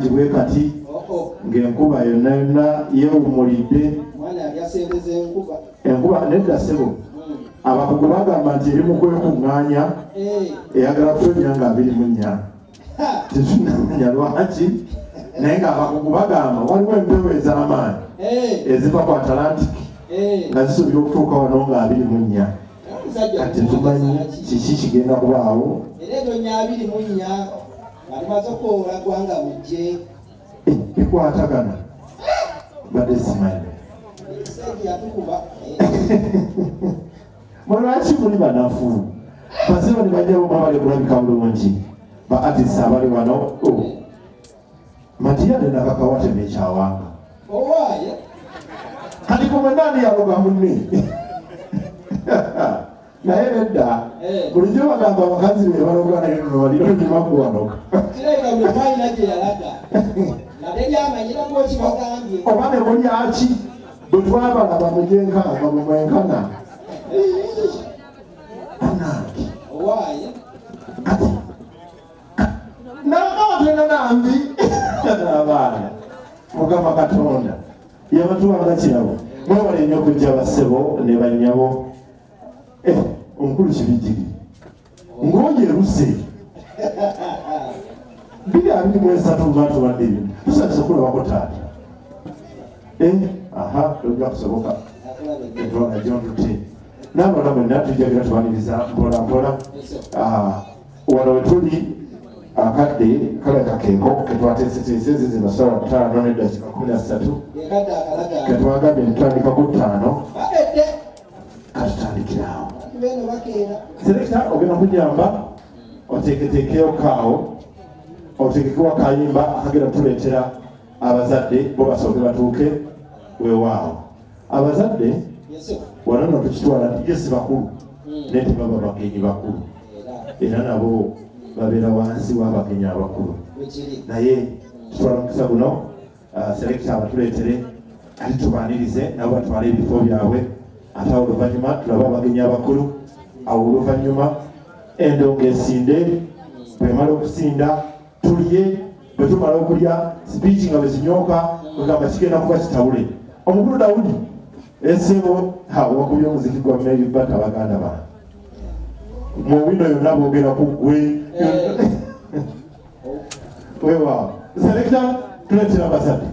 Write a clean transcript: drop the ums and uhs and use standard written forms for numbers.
bwe kati ng'enkuba yonna yonna yeewummulidde. Enkuba nedda ssebo abakugu bagamba nti eri mu kwekuŋŋaanya eyagala kutonnya nga 24 tetunamanya lwaki naye ng'abakugu bagamba waliwo empewo ez'amaanyi eziva ku Atlantic nga zisuubira okutuuka wano nga 24 kati tetumanyi kiki kigenda kubaawo. Bikwatagana badde simanyi lwaki muli banafu baziba ne bajjawo babali kulabika bulungi ba artists abali wano Matiyale nakakawatema ekyawanga kati kumwe nani yaloga munne naye nedda bulijjo bagamba abakazi be balogana waliro nyimakuwanoka oba ne mulyaki bwe twabalaba mugyenkanga mumwenkana anange nakabatena nambi abaana mugamba katonda yabatuwanga kirabo mwebale nnyo okujja bassebo ne bannyabo omukulu kibijjiri ng'oyo eruse 223 batubadde ebyo tusanyusa okulabako taata tojja kusoboka entwala gyontutte n'abalala bwenna tujjagira tubaniriza mpola mpola wano we tuli akadde kalaka keeko ketwateeseteese zino ssaawa 5 n'eddakiika 13 ketwagadde netutandika ku 5 katutandikiraawo selekita ogenda kujamba oteeketeekeyo kaawo oteekekewa kayimba akagenda tuleetera abazadde bo basooke batuuke weewaawo. Abazadde wano tukitwala nti si bakulu naye tebaba bagenyi bakulu era nabo babeera wansi w'abagenyi abakulu naye tutwala mukisa guno selekita abatuleetere ati tubaanirize nabo batwale ebifo byabwe ate awo oluvannyuma tulabe abagenyi abakulu awo oluvannyuma endongo esinde bwemala okusinda tulye bwe tumala okulya sipiiki nga bwe zinyooka kwegamba kigenda kuba kitawule. Omukulu Dawudi esebo wakubye omuziki gwa Mary Bata baganda bana mu wino yonna boogera ku ggwe weewaawo selekita tuleetera abazadde